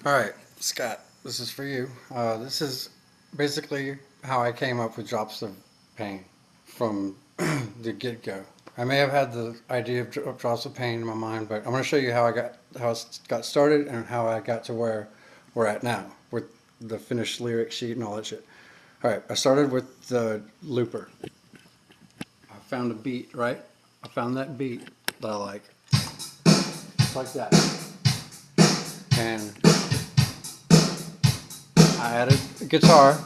Alright, Scott, this is for you. This is basically how I came up with Drops of Pain from the get-go. I may have had the idea of Drops of Pain in my mind, but I'm going to show you how it got started and how I got to where we're at now with the finished lyric sheet and all that shit. Alright, I started with the looper. I found a beat, right? I found that beat that I like. Like that. And I added a guitar.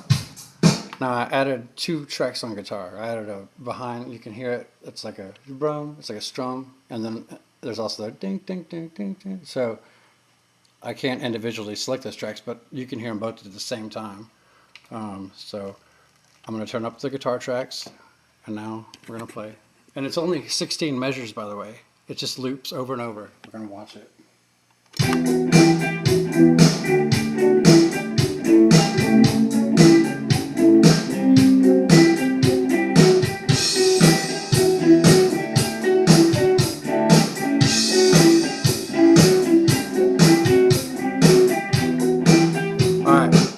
Now I added two tracks on guitar. I added a behind, you can hear it, it's like a brum, it's like a strum, and then there's also the ding, ding, ding, ding, ding. So I can't individually select those tracks, but you can hear them both at the same time. So I'm going to turn up the guitar tracks, and now we're going to play. And it's only 16 measures, by the way. It just loops over and over. We're going to watch it.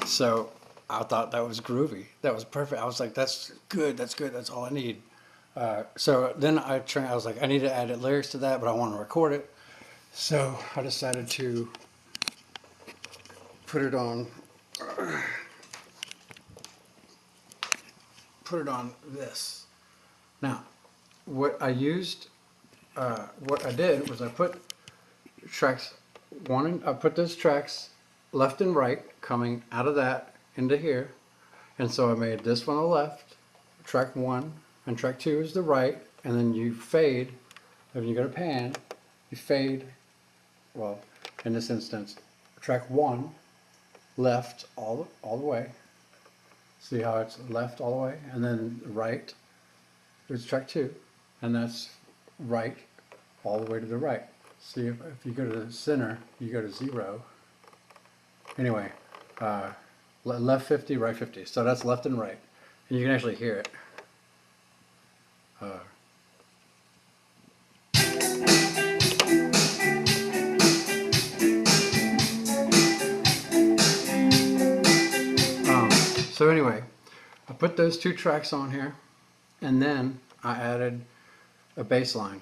So I thought that was groovy. That was perfect. I was like, that's good. That's good. That's all I need. So then I was like, I need to add lyrics to that, but I want to record it. So I decided to put it on this. Now, what I did was I put tracks I put those tracks left and right coming out of that into here. And so I made this one on the left, track 1, and track 2 is the right, and then you fade, when you go to pan, you fade, well, in this instance, track 1, left all the way. See how it's left all the way? And then right is track 2, and that's right all the way to the right. See, if you go to the center, you go to 0. Anyway, left 50, right 50. So that's left and right. And you can actually hear it. So anyway, I put those two tracks on here, and then I added a bass line.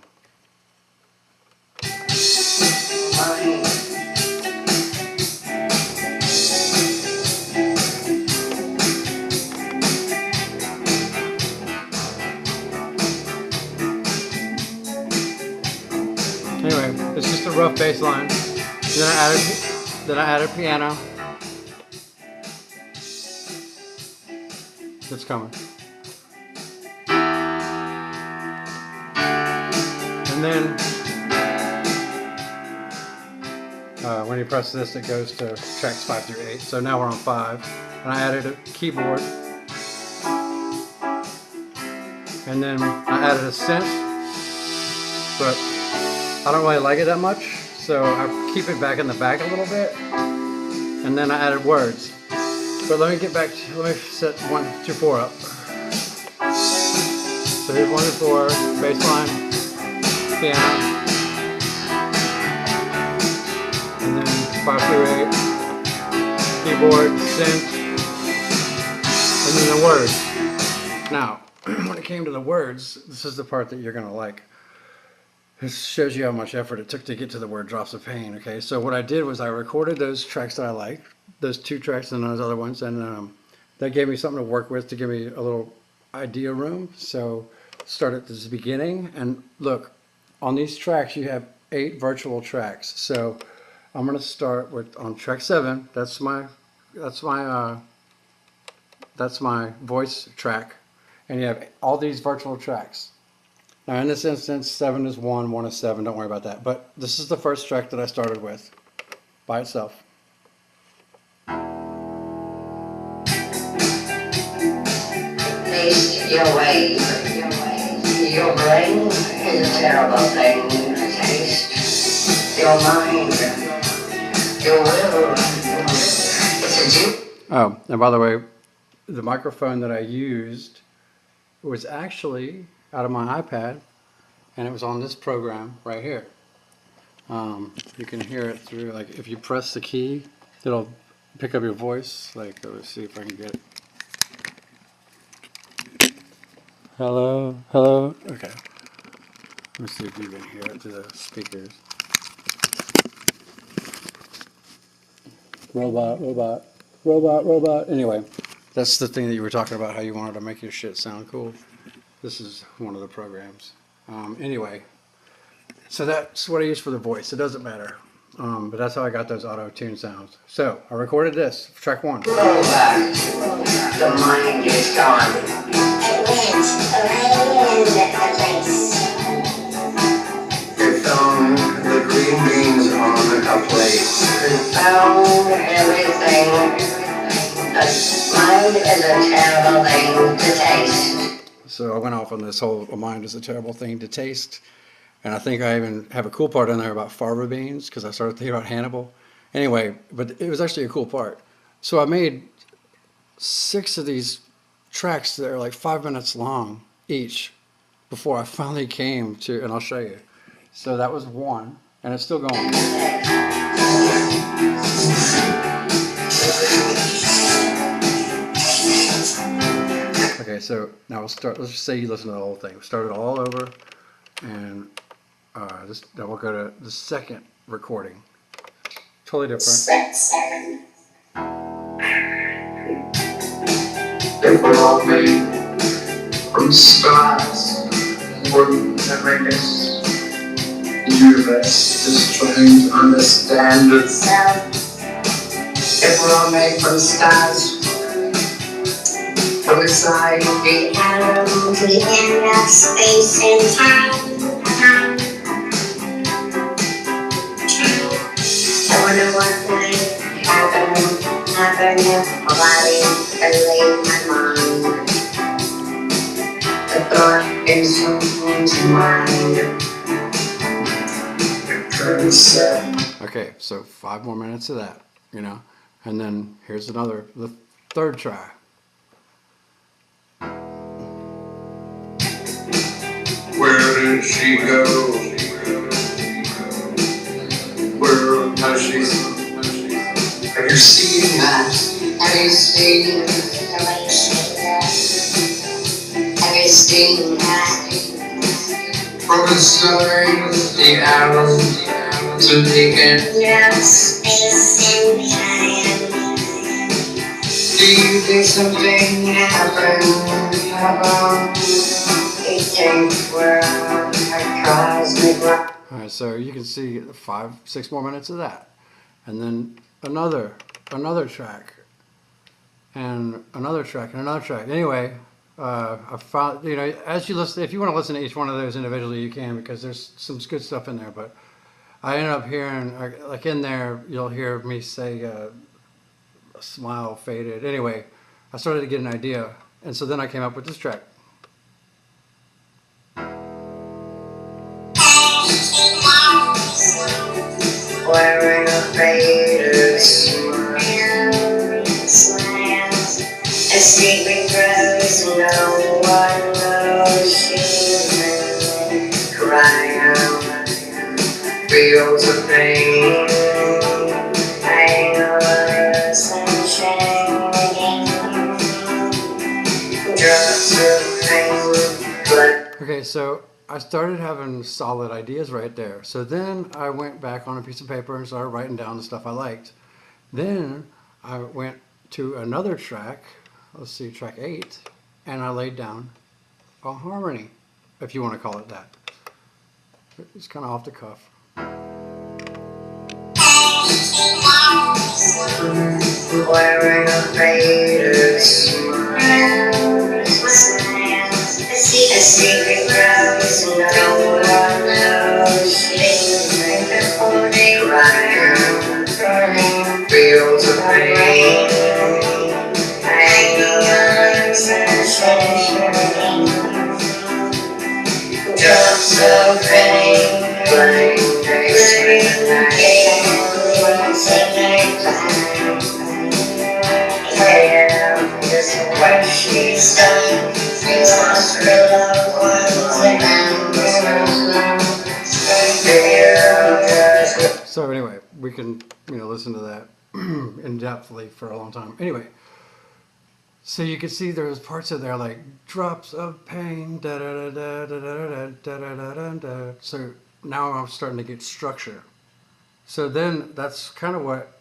Anyway, it's just a rough bass line. Then I added piano. It's coming. And then when you press this, it goes to tracks 5 through 8. So now we're on 5. And I added a keyboard. And then I added a synth. But I don't really like it that much. So I keep it back in the back a little bit. And then I added words. But let me set 1, 2, 4 up. So here's 1 to 4, bass line, piano, and then 5 through 8, keyboard, synth, and then the words. Now, when it came to the words, this is the part that you're going to like. This shows you how much effort it took to get to the word Drops of Pain, okay? So what I did was I recorded those tracks that I liked, those 2 tracks and those other ones, and that gave me something to work with to give me a little idea room. So start at the beginning, and look, on these tracks you have 8 virtual tracks. So I'm going to start with on track 7. That's my voice track, and you have all these virtual tracks. Now in this instance, 7 is 1, 1 is 7, don't worry about that. But this is the first track that I started with, by itself. Your way, your brain is a terrible thing to taste. Your mind, your will, it's a juice. Oh, and by the way, the microphone that I used was actually out of my iPad, and it was on this program right here. You can hear it through, like if you press the key, It'll pick up your voice. Like, let's see if I can get it. Hello, hello. Okay. Let me see if you can hear it through the speakers. Robot, robot, robot, robot. Anyway, that's the thing that you were talking about, how you wanted to make your shit sound cool. This is one of the programs. Anyway, so that's what I use for the voice. It doesn't matter. But that's how I got those auto-tune sounds. So I recorded this, track 1. Roll back. The mind is gone. It went right in the place. They found the green beans on a plate. They found everything. A mind is a terrible thing to taste. So I went off on this whole, a mind is a terrible thing to taste. And I think I even have a cool part in there about fava beans, because I started thinking about Hannibal. Anyway, but it was actually a cool part. So I made 6 of these tracks that are like 5 minutes long each before I finally came to, and I'll show you. So that was 1, and it's still going. Okay, so now we'll start, let's just say you listen to the whole thing. Start it all over, and now we'll go to the second recording. Totally different. They were all made from stars. One never guessed. The universe is trying to understand itself. They were all made from stars. From inside the atom to the end of space and time. I wonder what might happen if my body can leave my mind. The thought is someone's mind. It turns sad. Okay, so 5 more minutes of that, you know, and then here's another, the third try. Where did she go? Where has she? Have you seen that? Have you seen? Have you seen that? From inside the atom to the end of space and time. Do you think something happened? You think we're on a cosmic rock? All right, so you can see 5, 6 more minutes of that, and then another track, and another track, and another track. Anyway, I found, you know, as you listen, if you want to listen to each one of those individually, you can, because there's some good stuff in there. But I ended up hearing, like in there, you'll hear me say a smile faded. Anyway, I started to get an idea, and so then I came up with this track. Wearing a faded smile. A secret grows, no one knows she's been crying out. Feels the pain, hangovers and shame. Drops of pain, blood. Okay, so I started having solid ideas right there. So then I went back on a piece of paper and started writing down the stuff I liked. Then I went to another track, let's see, track 8, and I laid down a harmony, if you want to call it that. It's kind of off the cuff. Wearing a faded smile. A secret grows, no one knows she's been crying. Feels the pain, hangovers and shame. Drops of pain, blank days and nights. Yeah, this is what she's done. She's lost her loved ones and So anyway, we can, you know, listen to that. in depthly for a long time. Anyway, so you can see there's parts of there like drops of pain, da da da da da da da da da da da. So now I'm starting to get structure. So then that's kind of what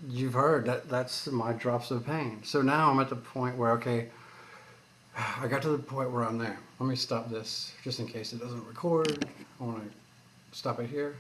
you've heard. That's my drops of pain. So now I'm at the point where okay, I got to the point where I'm there. Let me stop this just in case it doesn't record. I want to stop it here.